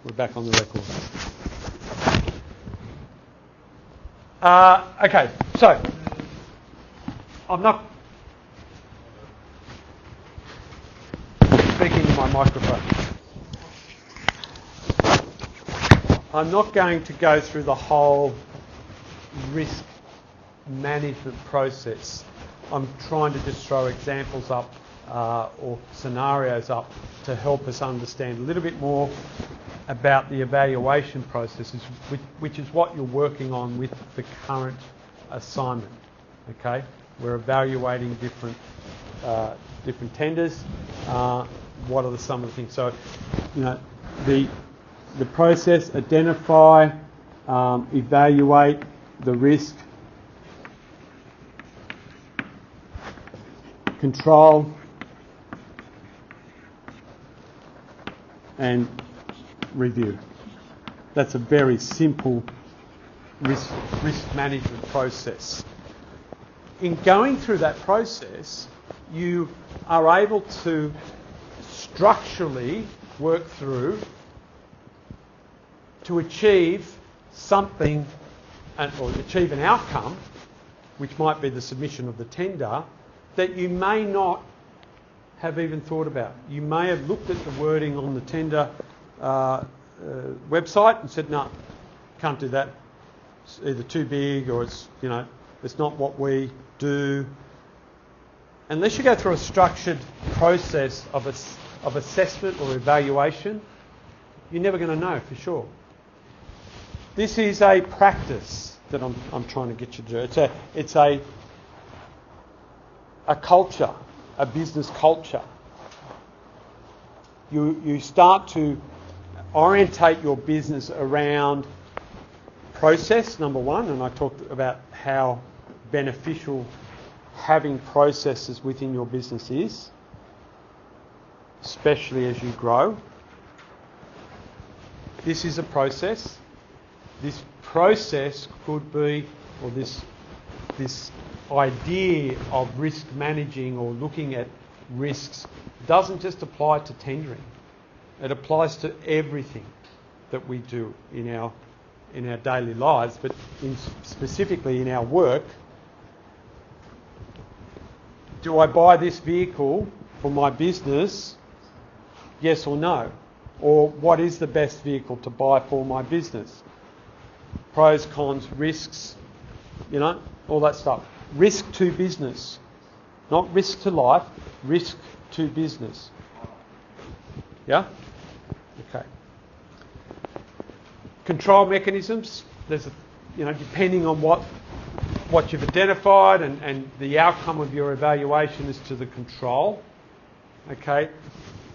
We're back on the record. Okay, so I'm not speaking to my microphone. I'm not going to go through the whole risk management process. I'm trying to just throw examples up or scenarios up to help us understand a little bit more about the evaluation processes, which is what you're working on with the current assignment. Okay, we're evaluating different tenders. What are some of the things? So, the process: identify, evaluate the risk, control, and review. That's a very simple risk management process. In going through that process, you are able to structurally work through to achieve something or achieve an outcome, which might be the submission of the tender, that you may not have even thought about. You may have looked at the wording on the tender website and said, no, can't do that. It's either too big or it's not what we do. Unless you go through a structured process of assessment or evaluation, you're never going to know for sure. This is a practice that I'm trying to get you to do. It's a culture, a business culture. You start to orientate your business around process, number one, and I talked about how beneficial having processes within your business is, especially as you grow. This is a process. This process could be, or this idea of risk managing or looking at risks doesn't just apply to tendering. It applies to everything that we do in our daily lives, but specifically in our work. Do I buy this vehicle for my business? Yes or no? Or what is the best vehicle to buy for my business? Pros, cons, risks, all that stuff. Risk to business. Not risk to life, risk to business. Yeah? Okay. Control mechanisms. There's depending on what you've identified and the outcome of your evaluation as to the control. Okay.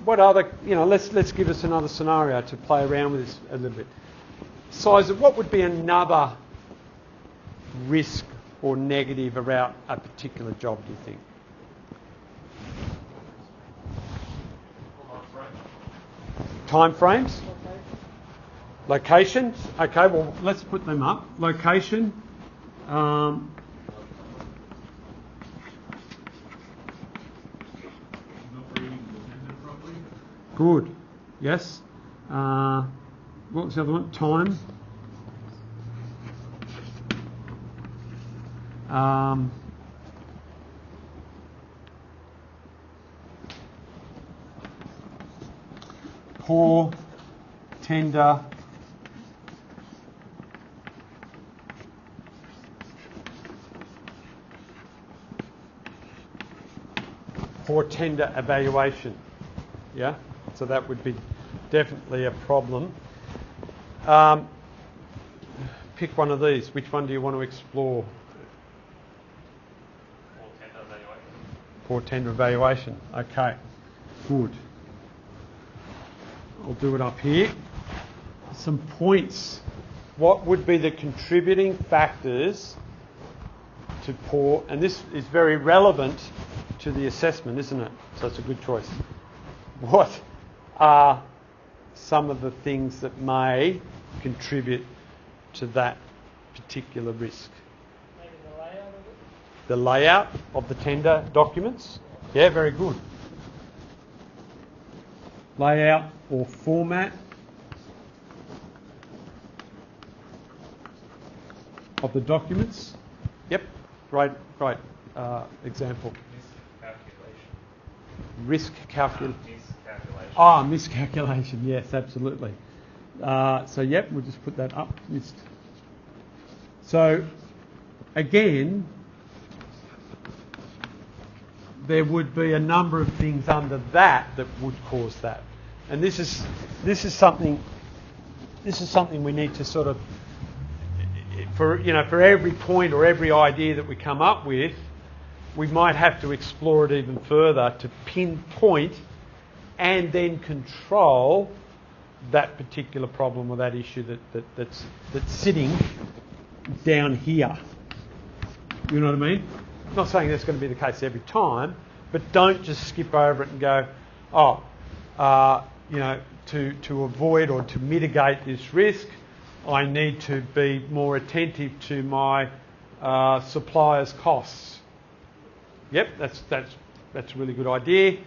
What other, let's give us another scenario to play around with this a little bit. Size of what would be another risk or negative about a particular job, do you think? Time frames? Locations? Okay, well, let's put them up. Location. Good. Yes. What was the other one? Time. Poor tender evaluation. Yeah, so that would be definitely a problem. Pick one of these. Which one do you want to explore? Poor tender evaluation. Okay, good. I'll do it up here. Some points. What would be the contributing factors to poor, and this is very relevant to the assessment, isn't it? So it's a good choice. What are some of the things that may contribute to that particular risk? Maybe the layout of it? The layout of the tender documents? Yeah, very good. Layout or format. of the documents. Yep, great example. Risk calculation. Miscalculation. Yes, absolutely. So yep, we'll just put that up. So again, there would be a number of things under that would cause that, and this is something we need to sort of, for every point or every idea that we come up with, we might have to explore it even further to pinpoint and then control that particular problem or that issue that's sitting down here. You know what I mean? I'm not saying that's going to be the case every time, but don't just skip over it and go, to avoid or to mitigate this risk, I need to be more attentive to my supplier's costs. Yep, that's a really good idea.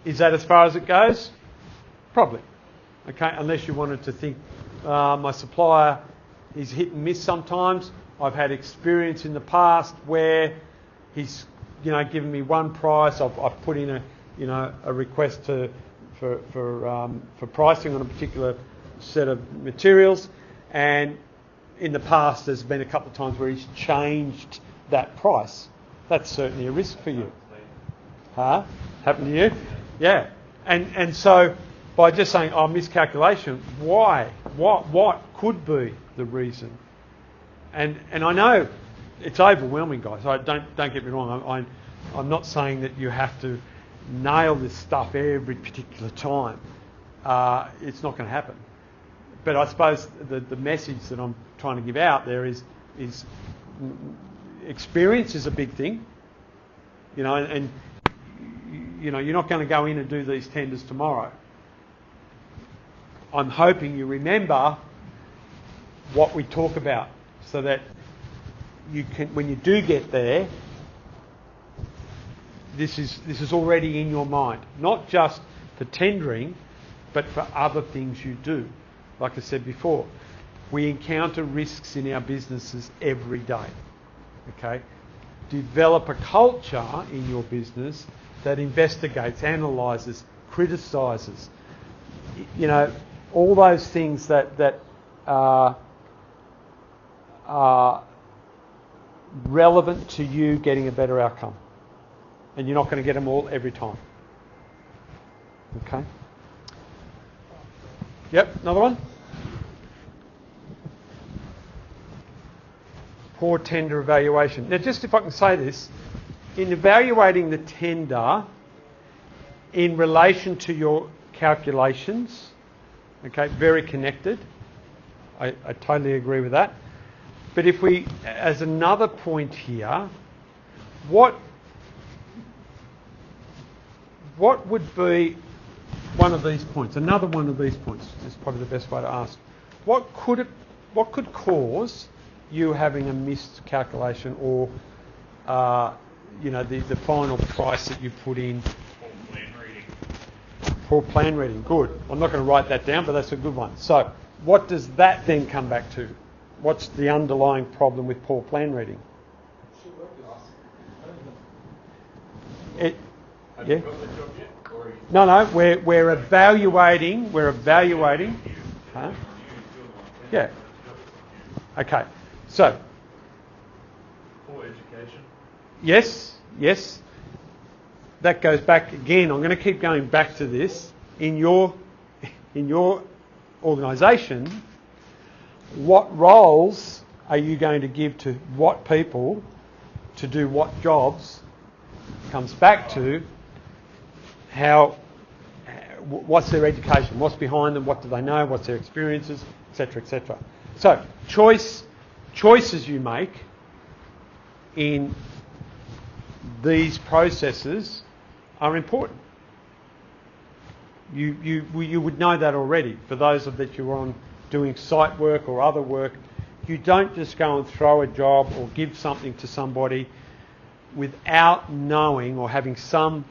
Is that as far as it goes? Probably. Okay, unless you wanted to think my supplier is hit and miss sometimes. I've had experience in the past where he's given me one price. I've put in a request for pricing on a particular set of materials, and in the past there's been a couple of times where he's changed that price. That's certainly a risk for you. Happened to you? Yeah. And so by just saying, miscalculation, why? What could be the reason? And I know it's overwhelming, guys. Don't get me wrong. I'm not saying that you have to nail this stuff every particular time. It's not going to happen. But I suppose the message that I'm trying to give out there is experience is a big thing, and you're not going to go in and do these tenders tomorrow. I'm hoping you remember what we talk about, so that you can, when you do get there, this is already in your mind, not just for tendering, but for other things you do. Like I said before, we encounter risks in our businesses every day. Okay? Develop a culture in your business that investigates, analyses, criticises. All those things that are relevant to you getting a better outcome. And you're not going to get them all every time. Okay? Yep, another one. Poor tender evaluation. Now, just if I can say this, in evaluating the tender in relation to your calculations, okay, very connected. I totally agree with that. But if we, as another point here, what would be one of these points? Another one of these points is probably the best way to ask. What could cause you having a missed calculation, or the final price that you put in? Poor plan reading. Good. I'm not going to write that down, but that's a good one. So what does that then come back to? What's the underlying problem with poor plan reading? Yeah. No. We're evaluating. Huh? Yeah. Okay. So. Poor education. Yes. That goes back again. I'm going to keep going back to this. In your organisation, what roles are you going to give to what people to do what jobs? Comes back to what's their education, what's behind them, what do they know, what's their experiences, etc., etc. So choices you make in these processes are important. You would know that already. For those of that you're on doing site work or other work, you don't just go and throw a job or give something to somebody without knowing or having some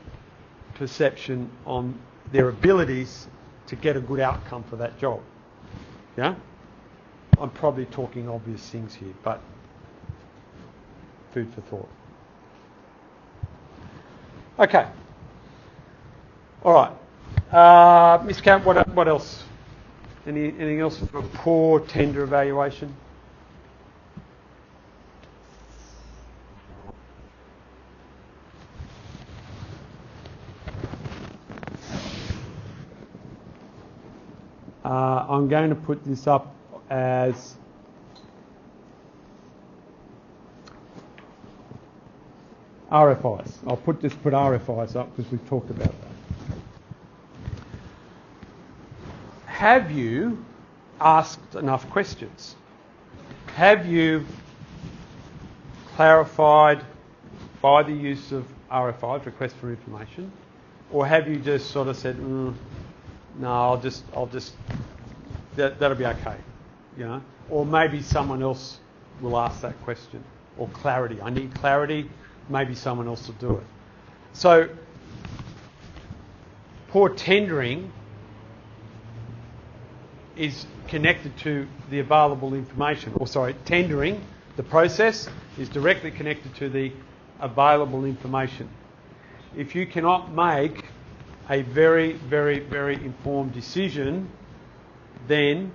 perception on their abilities to get a good outcome for that job. Yeah? I'm probably talking obvious things here, but food for thought. Okay. All right. Ms. Camp, what else? Anything else for poor tender evaluation? I'm going to put this up as RFIs. I'll put RFIs up because we've talked about that. Have you asked enough questions? Have you clarified by the use of RFIs, request for information, or have you just sort of said, no, I'll just that'll be okay, you know? Or maybe someone else will ask that question, or clarity. I need clarity. Maybe someone else will do it. So, poor tendering is connected to the available information. Tendering, the process, is directly connected to the available information. If you cannot make a very, very, very informed decision then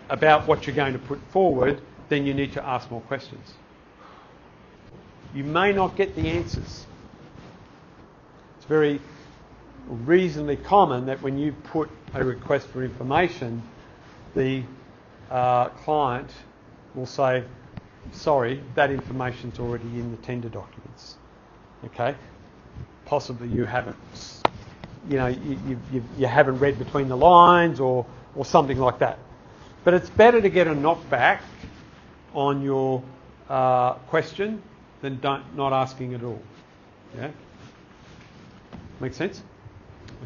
about what you're going to put forward, then you need to ask more questions. You may not get the answers. It's very reasonably common that when you put a request for information, the client will say, sorry, that information's already in the tender documents. Okay? Possibly you haven't, you haven't read between the lines or something like that. But it's better to get a knockback on your question than not asking at all. Yeah? Make sense?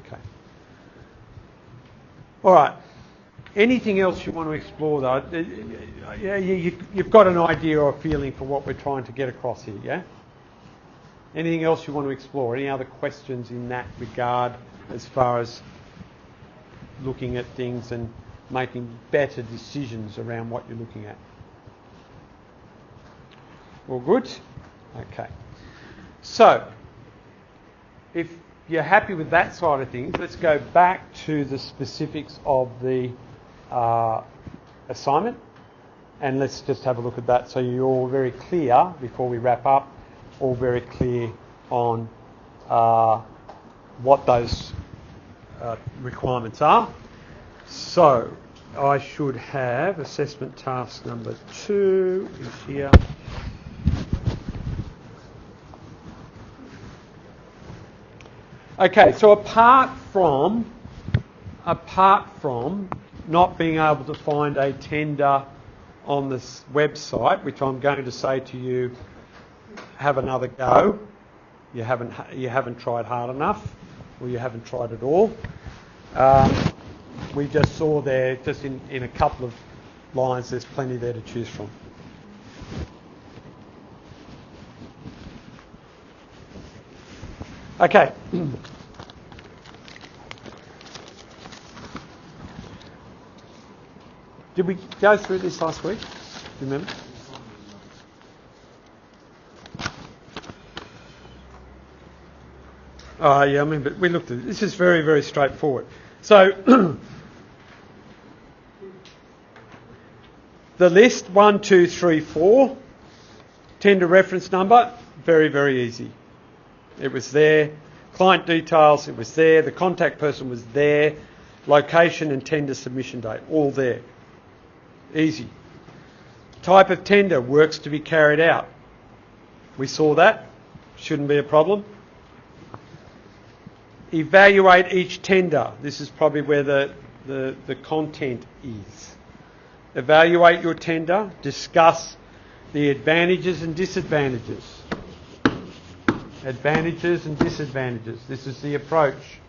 Okay. All right. Anything else you want to explore, though? You've got an idea or a feeling for what we're trying to get across here, yeah? Anything else you want to explore? Any other questions in that regard as far as looking at things and making better decisions around what you're looking at? All good? Okay. So, if you're happy with that side of things, let's go back to the specifics of the assignment, and let's just have a look at that so you're all very clear before we wrap up, all very clear on what those requirements are. So I should have assessment task number 2 is here. Okay, so apart from not being able to find a tender on this website, which I'm going to say to you, have another go. You haven't tried hard enough, or you haven't tried at all. We just saw there, just in a couple of lines, there's plenty there to choose from. Okay. Did we go through this last week? Do you remember? Oh, yeah, I mean, but we looked at it. This is very, very straightforward. So, the list, 1, 2, 3, 4, tender reference number, very, very easy. It was there. Client details, it was there. The contact person was there. Location and tender submission date, all there. Easy. Type of tender, works to be carried out. We saw that. Shouldn't be a problem. Evaluate each tender. This is probably where the content is. Evaluate your tender. Discuss the advantages and disadvantages. Advantages and disadvantages. This is the approach.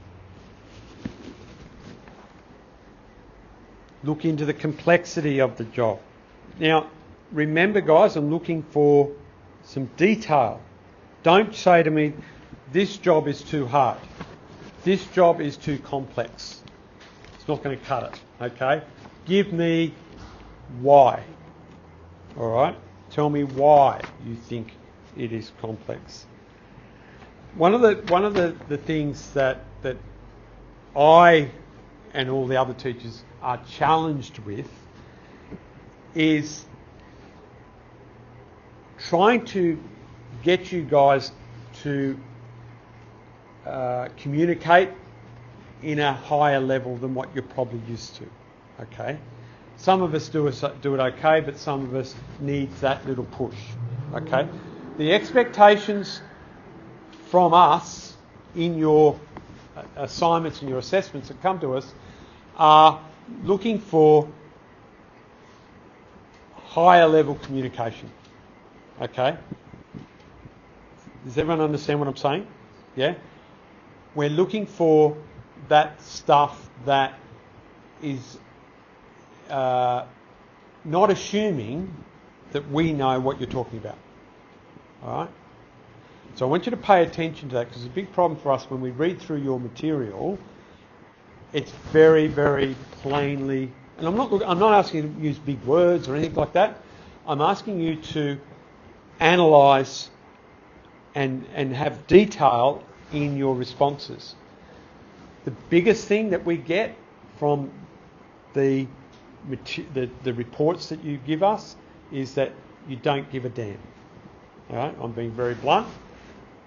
Look into the complexity of the job. Now, remember, guys, I'm looking for some detail. Don't say to me, this job is too hard. This job is too complex. It's not going to cut it, okay? Give me why. All right? Tell me why you think it is complex. One of the things that I and all the other teachers are challenged with is trying to get you guys to communicate in a higher level than what you're probably used to. Okay? Some of us do it okay, but some of us need that little push. Okay? The expectations from us in your assignments and your assessments that come to us are looking for higher level communication. Okay? Does everyone understand what I'm saying? Yeah? We're looking for that stuff that is not assuming that we know what you're talking about. All right? So I want you to pay attention to that, because it's a big problem for us when we read through your material. It's very, very plainly, and I'm not asking you to use big words or anything like that. I'm asking you to analyse and have detail in your responses. The biggest thing that we get from the reports that you give us is that you don't give a damn. All right? I'm being very blunt,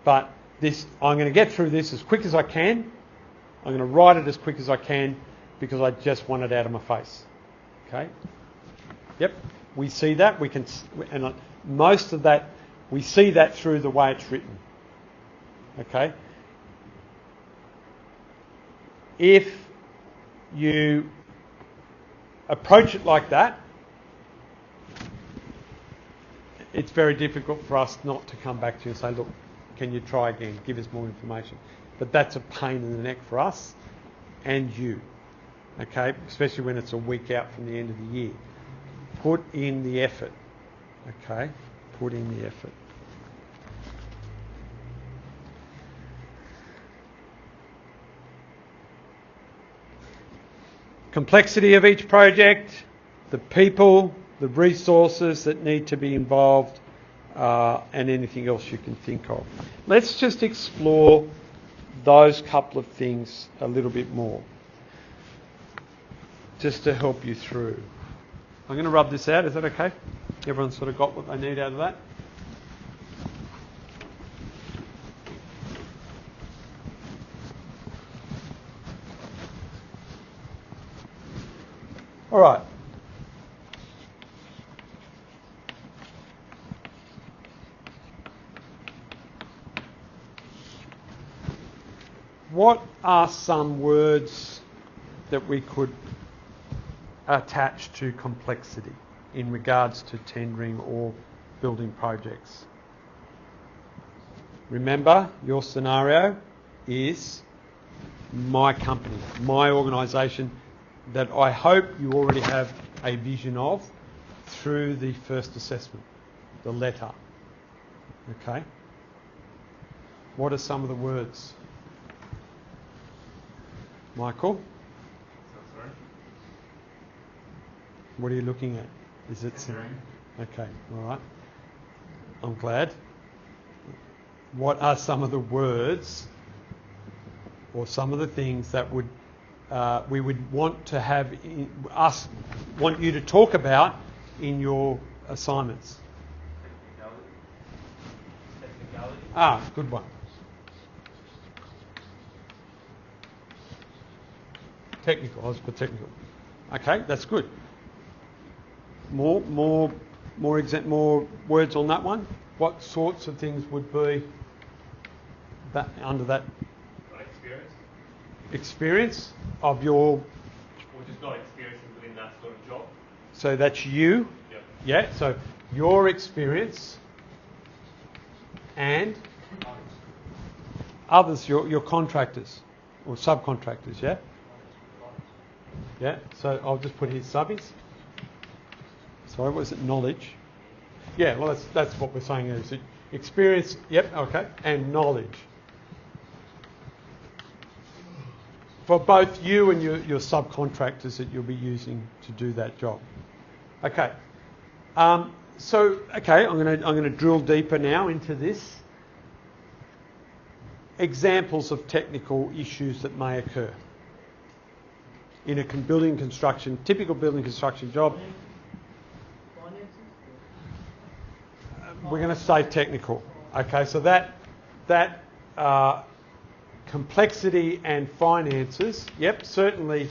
but I'm going to get through this as quick as I can. I'm going to write it as quick as I can because I just want it out of my face. Okay? Yep. We see that. And most of that, we see that through the way it's written. Okay? If you approach it like that, it's very difficult for us not to come back to you and say, look, can you try again? Give us more information. But that's a pain in the neck for us and you. Okay? Especially when it's a week out from the end of the year. Put in the effort. Okay? Put in the effort. Complexity of each project, the people, the resources that need to be involved, and anything else you can think of. Let's just explore those couple of things a little bit more, just to help you through. I'm going to rub this out, is that okay? Everyone's sort of got what they need out of that? All right. What are some words that we could attach to complexity in regards to tendering or building projects? Remember, your scenario is my company, my organisation, that I hope you already have a vision of through the first assessment, the letter. Okay? What are some of the words? Michael? Sorry? What are you looking at? Is it Tendering. Okay, all right. I'm glad. What are some of the words or some of the things that we would want to have want you to talk about in your assignments? Technicality. Good one. Technical. I'll just put technical. Okay, that's good. More words on that one. What sorts of things would be that under that? Experience of your... Or just not experiencing within that sort of job. So that's you. Yep. Yeah, so your experience and others, your contractors or subcontractors, yeah? Yeah, so I'll just put here subbies. Sorry, what is it? Knowledge. Yeah, well that's what we're saying is experience, yep, okay, and knowledge. For both you and your subcontractors that you'll be using to do that job. Okay. Okay, I'm going to drill deeper now into this. Examples of technical issues that may occur in a typical building construction job. We're going to say technical. Okay, so that complexity and finances. Yep, certainly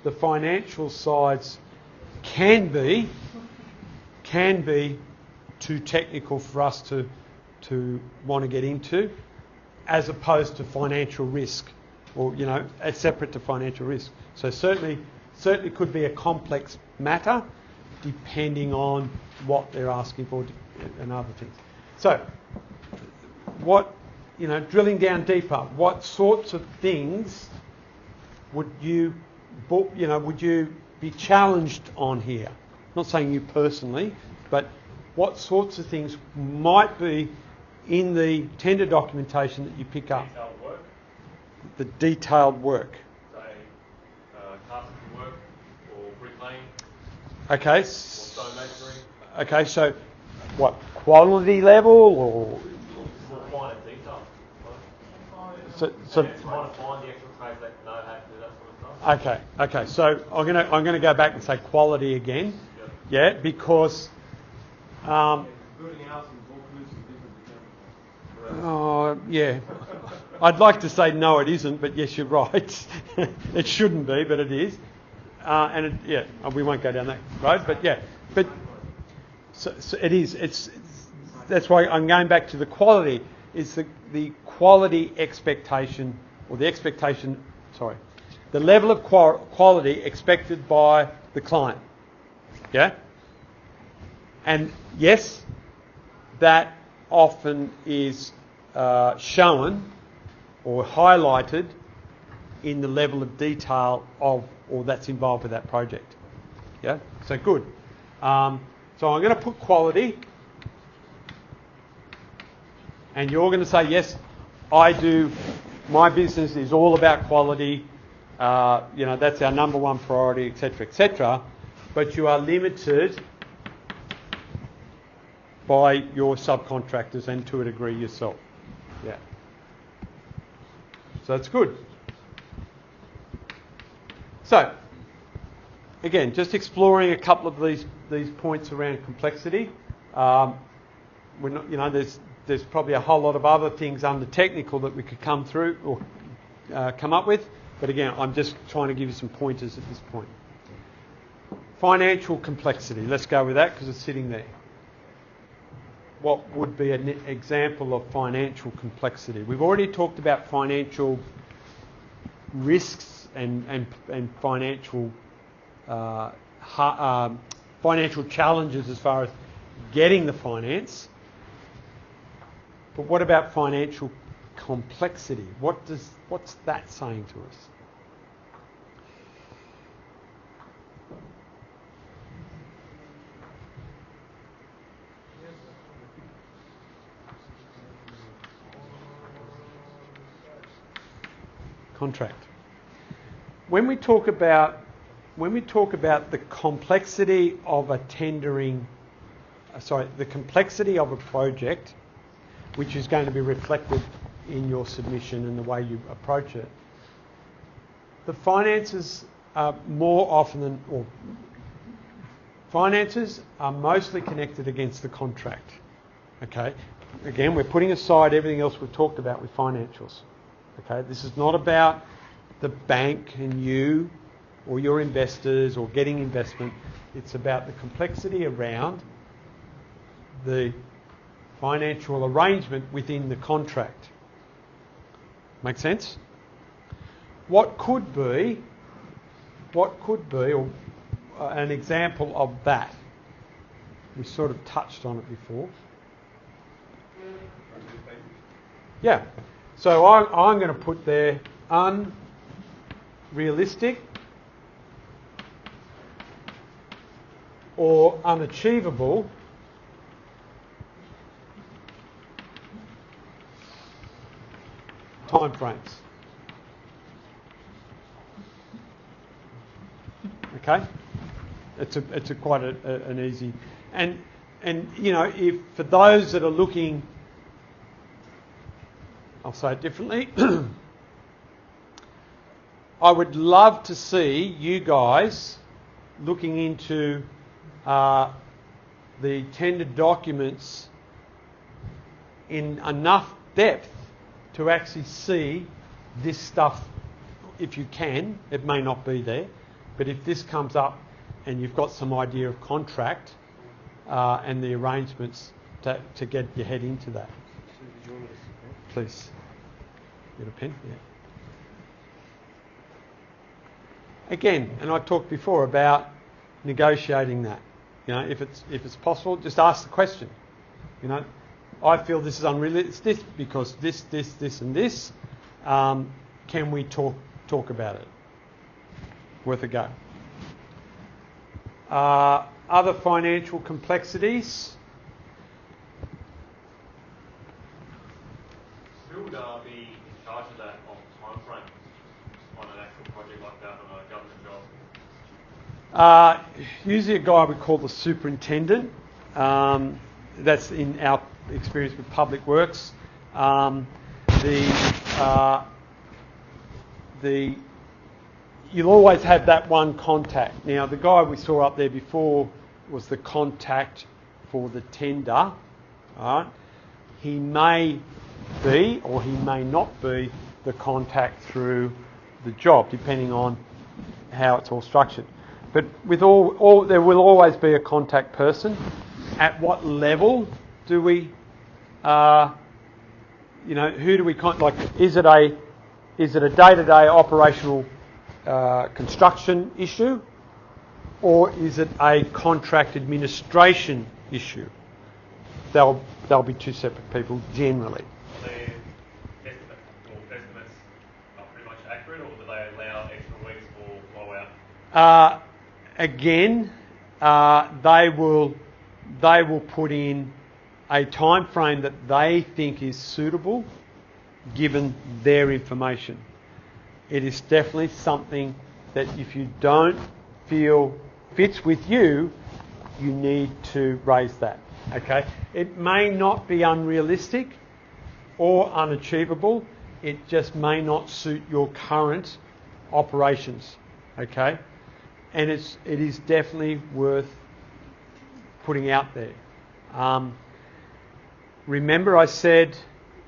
the financial sides can be too technical for us to want to get into, as opposed to financial risk, or as separate to financial risk. So certainly could be a complex matter, depending on what they're asking for and other things. So, drilling down deeper, what sorts of things would you be challenged on here? Not saying you personally, but what sorts of things might be in the tender documentation that you pick up? Detailed work. The detailed work. Say, carpentry work or bricklaying. Okay. Or stone masonry. Okay, so what, quality level or? More finer detail. So Trying to find the actual trades that know how to do that sort of stuff. Okay. So I'm gonna go back and say quality again. Yep. Yeah, because. Building houses all produce different chemicals. Oh yeah, I'd like to say no, it isn't, but yes, you're right. It shouldn't be, but it is. We won't go down that road, but so it is. That's why I'm going back to the quality. It's the quality expectation, or the expectation. Sorry, the level of quality expected by the client. Yeah. And yes, that often is shown or highlighted in the level of detail or that's involved with that project. Yeah, so good. So I'm going to put quality, and you're going to say, yes, I do. My business is all about quality. That's our number one priority, etc., etc. But you are limited by your subcontractors and to a degree yourself. Yeah. So that's good. So, again, just exploring a couple of these points around complexity. We're not, there's probably a whole lot of other things under technical that we could come through or come up with. But again, I'm just trying to give you some pointers at this point. Financial complexity. Let's go with that because it's sitting there. What would be an example of financial complexity? We've already talked about financial risks and financial financial challenges as far as getting the finance. But what about financial complexity? What's that saying to us? Contract. When we talk about the complexity of a the complexity of a project, which is going to be reflected in your submission and the way you approach it, the finances are finances are mostly connected against the contract. Okay. Again, we're putting aside everything else we've talked about with financials. Okay, this is not about the bank and you or your investors or getting investment. It's about the complexity around the financial arrangement within the contract. Make sense? What could be an example of that? We sort of touched on it before. Yeah. So I'm going to put there unrealistic or unachievable timeframes. Okay? It's a quite an easy, and you know, if for those that are looking, I'll say it differently. I would love to see you guys looking into the tender documents in enough depth to actually see this stuff. If you can, it may not be there, but if this comes up and you've got some idea of contract and the arrangements to get your head into that. Please. Get a pen? Yeah. Again, and I talked before about negotiating that. You know, if it's possible, just ask the question. You know, I feel this is unrealistic because this, and this. Can we talk about it? Worth a go. Other financial complexities. Who would be in charge of that time frame on an actual project like that on a government job? Usually a guy we call the superintendent. That's in our experience with public works. You'll always have that one contact. Now, the guy we saw up there before was the contact for the tender. All right? He may be or he may not be the contact through the job, depending on how it's all structured. But with all there will always be a contact person. At what level do we, who do we like? Is it a day-to-day operational construction issue, or is it a contract administration issue? They'll be two separate people generally. Are the estimates are pretty much accurate, or do they allow extra weeks for blowout? Again, they will put in a time frame that they think is suitable given their information. It is definitely something that if you don't feel fits with you, you need to raise that. Okay? It may not be unrealistic or unachievable. It just may not suit your current operations. Okay? And it is definitely worth putting out there. Remember I said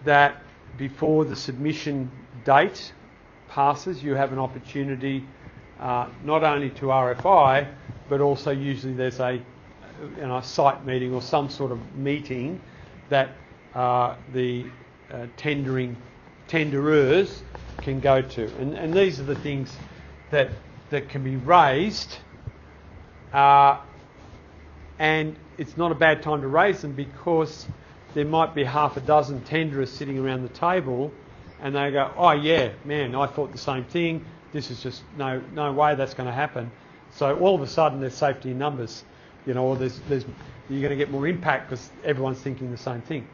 that before the submission date passes, you have an opportunity not only to RFI, but also usually there's a site meeting or some sort of meeting that the tenderers can go to. And these are the things that can be raised, and it's not a bad time to raise them because there might be half a dozen tenderers sitting around the table and they go, oh yeah, man, I thought the same thing. This is just no way that's going to happen. So all of a sudden there's safety in numbers, or you're going to get more impact because everyone's thinking the same thing.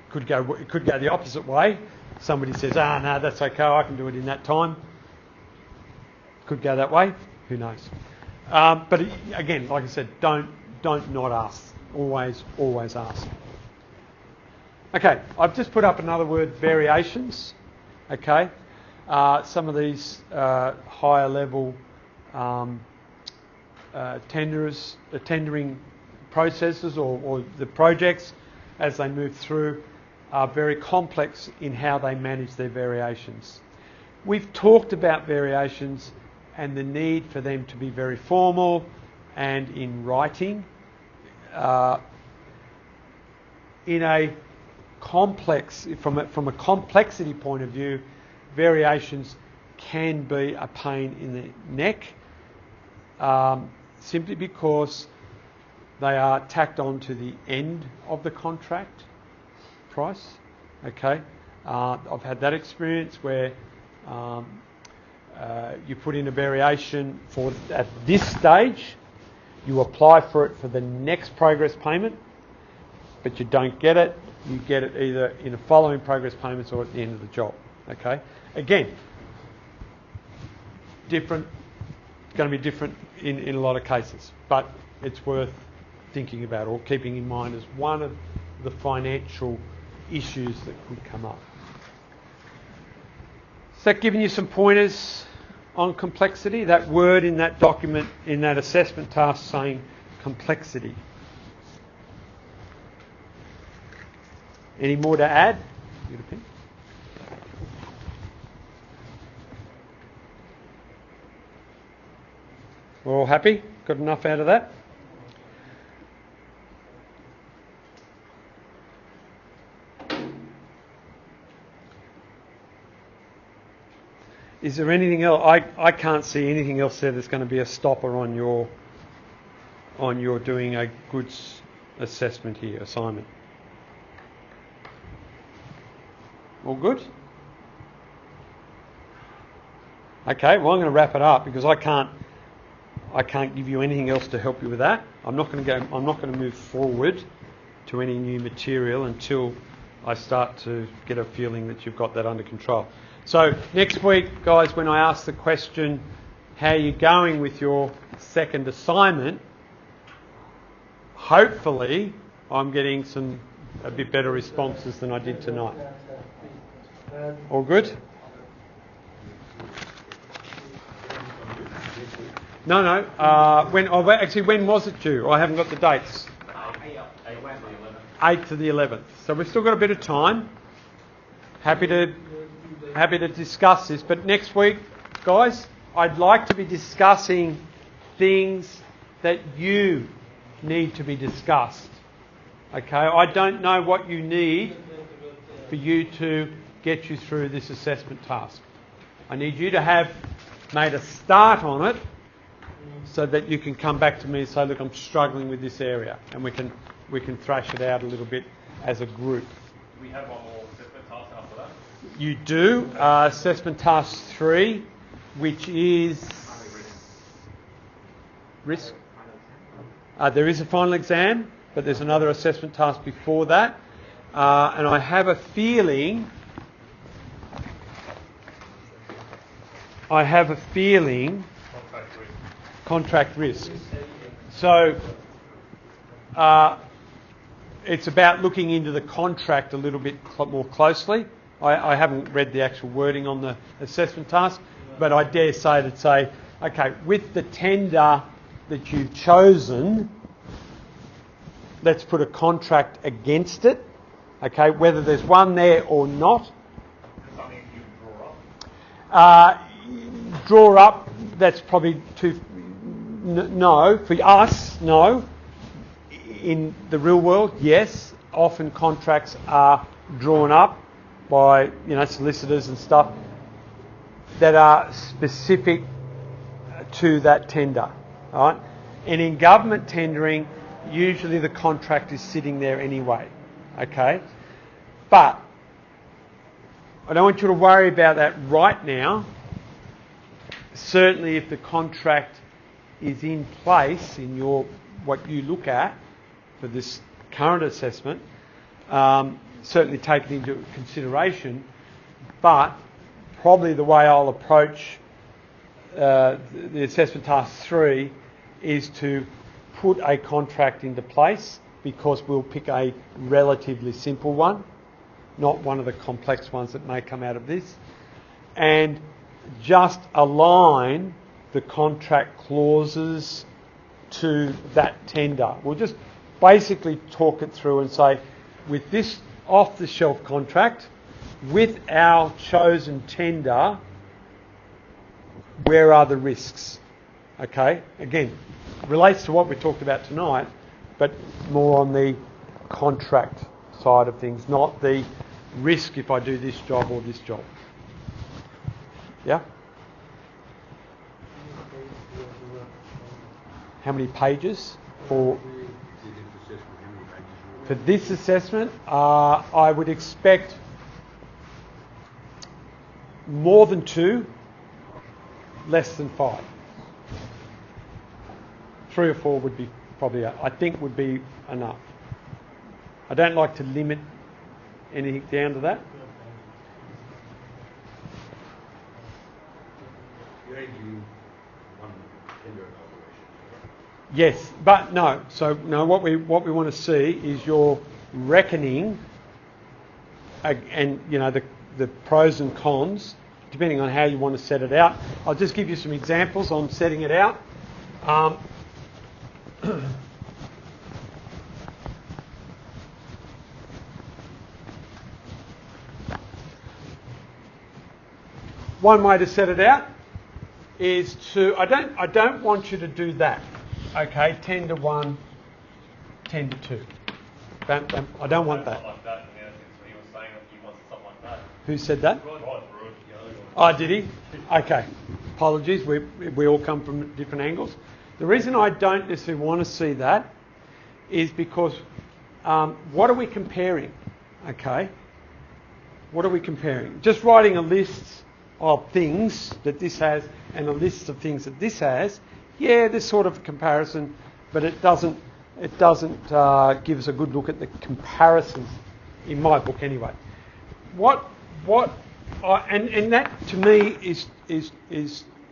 It could go the opposite way. Somebody says, no, that's okay, I can do it in that time. Could go that way. Who knows? But again, like I said, don't not ask. Always ask. Okay, I've just put up another word, variations. Okay, some of these higher level tendering processes or the projects as they move through are very complex in how they manage their variations. We've talked about variations and the need for them to be very formal and in writing. In a complex, from a complexity point of view, variations can be a pain in the neck, simply because they are tacked on to the end of the contract price. Okay, I've had that experience where you put in a variation at this stage, you apply for it for the next progress payment, but you don't get it. You get it either in the following progress payments or at the end of the job. Okay, again, going to be different in a lot of cases. But it's worth thinking about or keeping in mind as one of the financial issues that could come up. Is that giving you some pointers on complexity? That word in that document, in that assessment task, saying complexity. Any more to add? We're all happy? Got enough out of that? Is there anything else? I can't see anything else there that's going to be a stopper on your doing a good assessment here, assignment. All good? Okay, well I'm going to wrap it up because I can't give you anything else to help you with that. I'm not going to move forward to any new material until I start to get a feeling that you've got that under control. So next week, guys, when I ask the question, how are you going with your second assignment, hopefully I'm getting a bit better responses than I did tonight. All good? No. When was it due? I haven't got the dates. 8th to the 11th. So we've still got a bit of time. Happy to discuss this. But next week, guys, I'd like to be discussing things that you need to be discussed. Okay? I don't know what you need for you to get you through this assessment task. I need you to have made a start on it so that you can come back to me and say, look, I'm struggling with this area, and we can thrash it out a little bit as a group. Do we have one more assessment task after that? You do. Assessment task 3, which is risk. There is a final exam, but there's another assessment task before that. And I have a feeling contract risk. So it's about looking into the contract a little bit more closely. I haven't read the actual wording on the assessment task, but I dare say, okay, with the tender that you've chosen, let's put a contract against it. Okay, whether there's one there or not. Something you draw up? Draw up, that's probably too... No. For us, no. In the real world, yes. Often contracts are drawn up by, solicitors and stuff that are specific to that tender. All right? And in government tendering, usually the contract is sitting there anyway. Okay? But I don't want you to worry about that right now. Certainly if the contract is in place in what you look at for this current assessment, certainly take it into consideration, but probably the way I'll approach the assessment task 3 is to put a contract into place, because we'll pick a relatively simple one, not one of the complex ones that may come out of this, and just align the contract clauses to that tender. We'll just basically talk it through and say, with this off-the-shelf contract, with our chosen tender, where are the risks? Okay, again, relates to what we talked about tonight, but more on the contract side of things, not the risk if I do this job or this job. Yeah? How many pages for this assessment? I would expect more than 2, less than 5. 3 or 4 would be probably, I think, would be enough. I don't like to limit anything down to that. You only do one tender evaluation. Yes, but no. So no, what we want to see is your reckoning, and you know the pros and cons, depending on how you want to set it out. I'll just give you some examples on setting it out. One way to set it out is to, I don't want you to do that, okay, 10 to 1, 10 to 2. I don't want that. Like that, and he was saying that he wants something like that. Who said that? God, Oh, did he? Okay. Apologies, we all come from different angles. The reason I don't necessarily want to see that is because what are we comparing? Okay. What are we comparing? Just writing a list of things that this has and a list of things that this has, yeah, there's sort of a comparison, but it doesn't give us a good look at the comparisons in my book anyway. And that to me is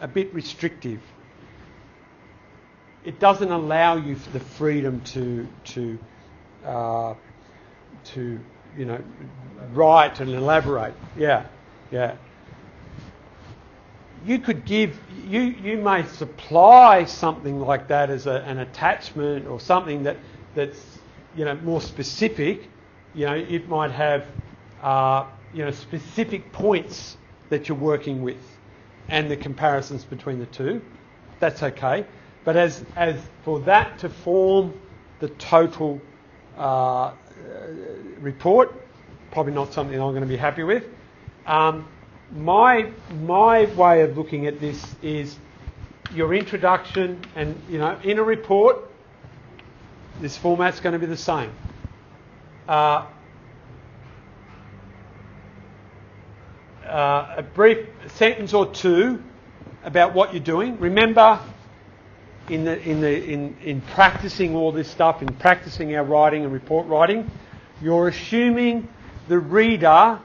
a bit restrictive. It doesn't allow you the freedom to you know, write and elaborate. Yeah. You could give, you may supply something like that as an attachment or something that's you know, more specific. You know, it might have you know, specific points that you're working with and the comparisons between the two. That's okay. But as for that to form the total report, probably not something I'm going to be happy with. My way of looking at this is your introduction, and you know, in a report, this format's going to be the same. A brief sentence or two about what you're doing. Remember, in practicing all this stuff, in practicing our writing and report writing, you're assuming the reader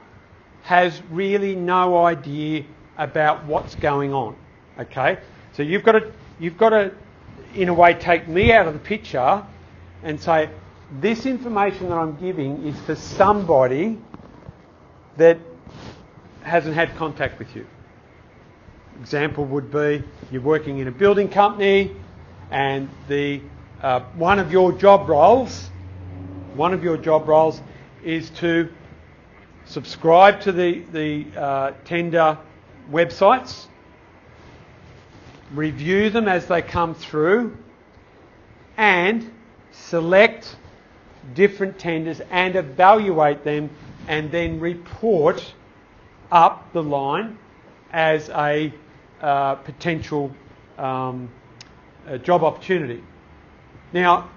has really no idea about what's going on. Okay, so you've got to, in a way, take me out of the picture and say, this information that I'm giving is for somebody that hasn't had contact with you. Example would be you're working in a building company, and one of your job roles is to subscribe to the tender websites, review them as they come through, and select different tenders and evaluate them, and then report up the line as a potential job opportunity. Now,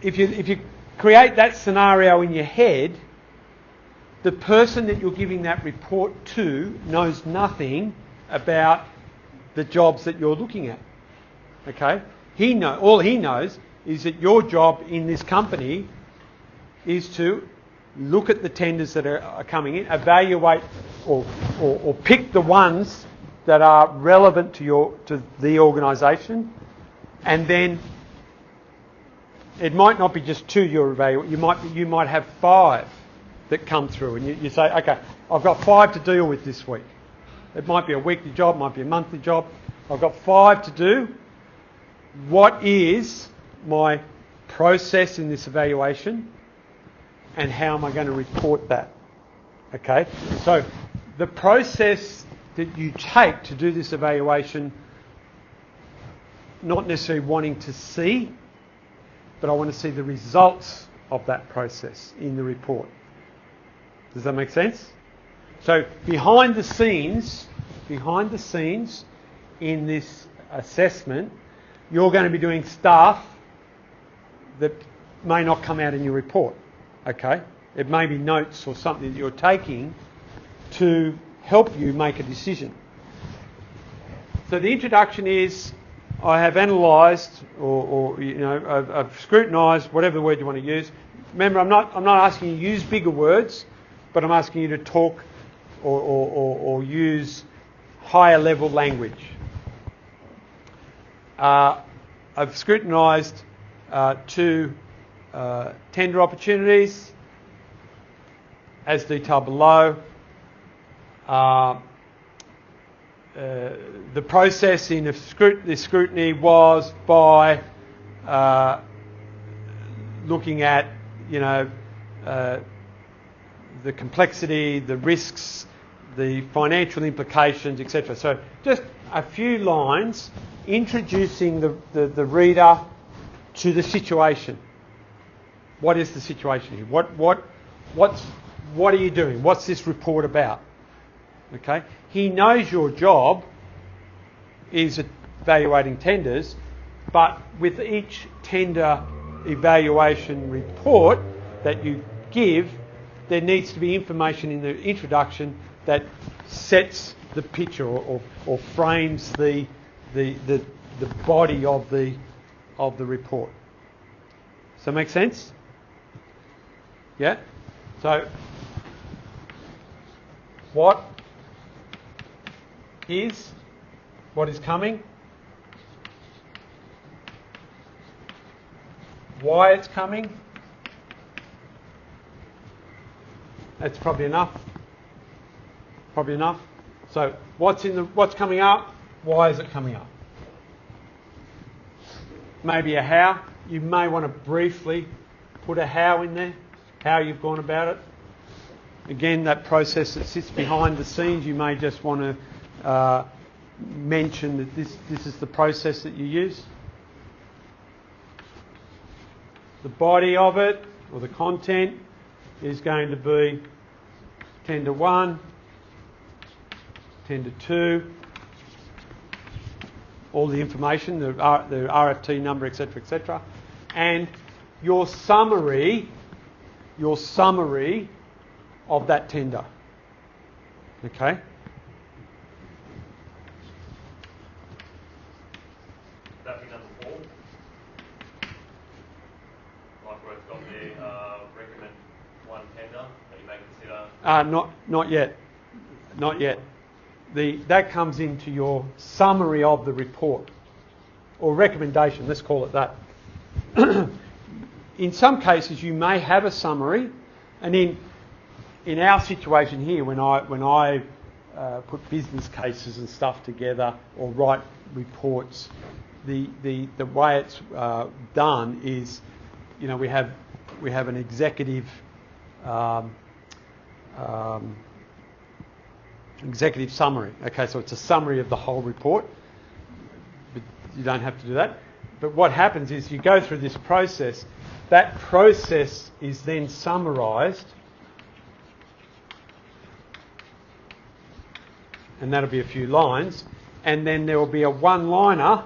if you create that scenario in your head, the person that you're giving that report to knows nothing about the jobs that you're looking at. Okay? All he knows is that your job in this company is to look at the tenders that are coming in, evaluate or pick the ones that are relevant to the organisation, and then it might not be just two you're evaluating. You might have 5 that come through, and you say, okay, I've got 5 to deal with this week. It might be a weekly job, might be a monthly job. I've got 5 to do. What is my process in this evaluation, and how am I going to report that? Okay, so the process that you take to do this evaluation, not necessarily wanting to see, but I want to see the results of that process in the report. Does that make sense? So behind the scenes in this assessment, you're going to be doing stuff that may not come out in your report. Okay? It may be notes or something that you're taking to help you make a decision. So the introduction is, I have analysed or you know, I've scrutinised, whatever word you want to use. Remember, I'm not asking you to use bigger words, but I'm asking you to talk or use higher level language. I've I've scrutinised 2 tender opportunities, as detailed below. The process in the scrutiny was by looking at, the complexity, the risks, the financial implications, etc. So just a few lines introducing the reader to the situation. What is the situation here? What are you doing? What's this report about? Okay. He knows your job is evaluating tenders, but with each tender evaluation report that you give, there needs to be information in the introduction that sets the picture or frames the body of the report. Does that make sense? Yeah? So, what is coming? Why it's coming? That's probably enough. So what's coming up? Why is it coming up? Maybe a how. You may want to briefly put a how in there, how you've gone about it. Again, that process that sits behind the scenes, you may just want to mention that this is the process that you use. The body of it, or the content, is going to be tender 1, tender 2, all the information, the RFT number, etc., etc., and your summary of that tender. Okay? That be number 4. Like where it's got there, recommend one tender that you may consider. Not yet. That comes into your summary of the report, or recommendation. Let's call it that. In some cases, you may have a summary, and in our situation here, when I put business cases and stuff together or write reports, the way it's done is, we have an executive summary. Okay, so it's a summary of the whole report, but you don't have to do that. But what happens is you go through this process. That process is then summarised, and that'll be a few lines, and then there will be a one-liner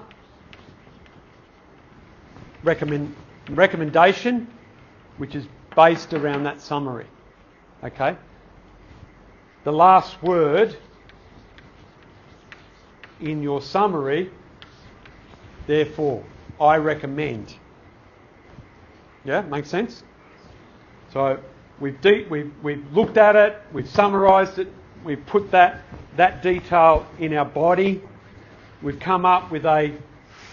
recommendation, which is based around that summary. Okay? The last word in your summary, therefore, I recommend. Yeah, makes sense? So we've looked at it, we've summarised it, we've put that detail in our body, we've come up with a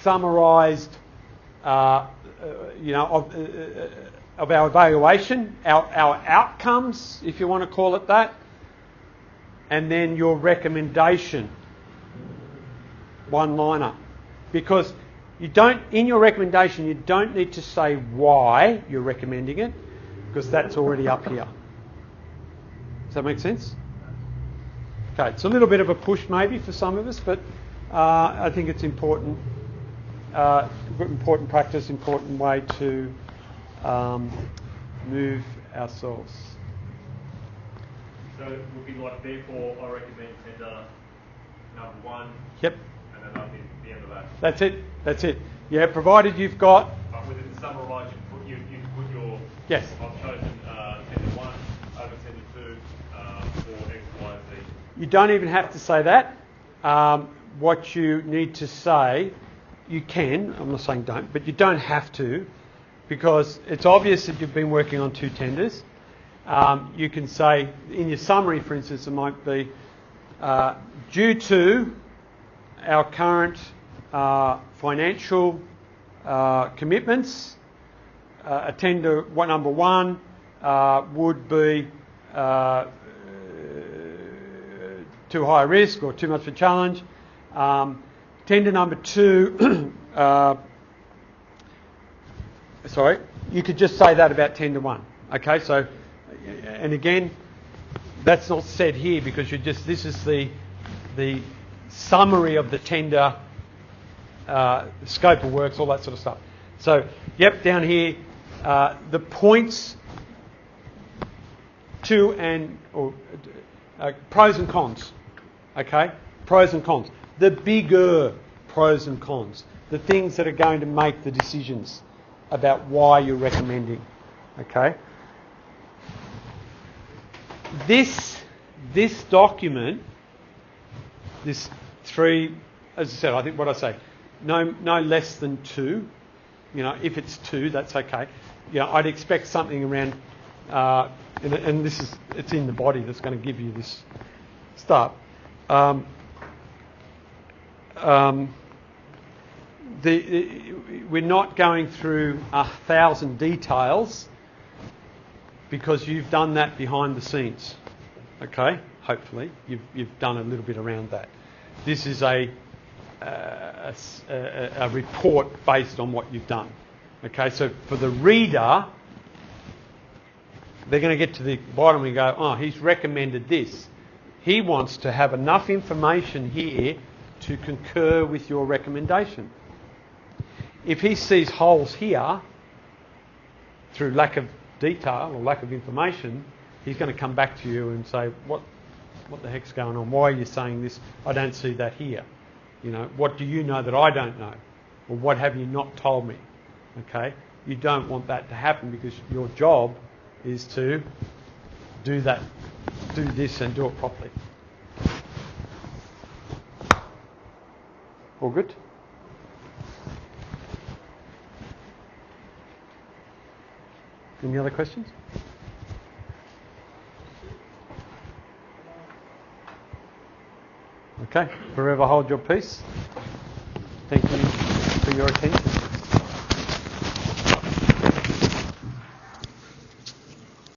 summarised, of our evaluation, our outcomes, if you want to call it that, and then your recommendation, one-liner. Because in your recommendation, you don't need to say why you're recommending it, because that's already up here. Does that make sense? Okay, it's a little bit of a push maybe for some of us, but I think it's important. Important practice, important way to move ourselves. So it would be like, therefore, I recommend tender number 1. Yep. And then that'll be the end of that. That's it. Yeah, provided you've got... But within the summarise, you put your... Yes. I've chosen tender 1 over tender 2 for X, Y, Z. You don't even have to say that. What you need to say, you can, I'm not saying don't, but you don't have to, because it's obvious that you've been working on 2 tenders. You can say, in your summary, for instance, it might be, due to our current financial commitments. A tender number one would be too high a risk or too much of a challenge. Tender number two, you could just say that about tender one. Okay, so, and again, that's not said here because this is the summary of the tender, scope of works, all that sort of stuff. So, yep, down here, the points to pros and cons. Okay, pros and cons. The bigger pros and cons. The things that are going to make the decisions about why you're recommending. Okay. This document, this three, as I said, I think what I say, no less than 2. You know, if it's 2, that's okay. You know, I'd expect something around, and it's in the body that's going to give you this stuff. We're not going through 1,000 details because you've done that behind the scenes. Okay, hopefully you've done a little bit around that. This is a report based on what you've done. Okay, so for the reader, they're going to get to the bottom and go, oh, he's recommended this. He wants to have enough information here to concur with your recommendation. If he sees holes here through lack of detail or lack of information, he's going to come back to you and say, what the heck's going on? Why are you saying this? I don't see that here. You know, what do you know that I don't know? Or what have you not told me? Okay? You don't want that to happen because your job is to do this and do it properly. All good? Any other questions? Okay, forever hold your peace. Thank you for your attention.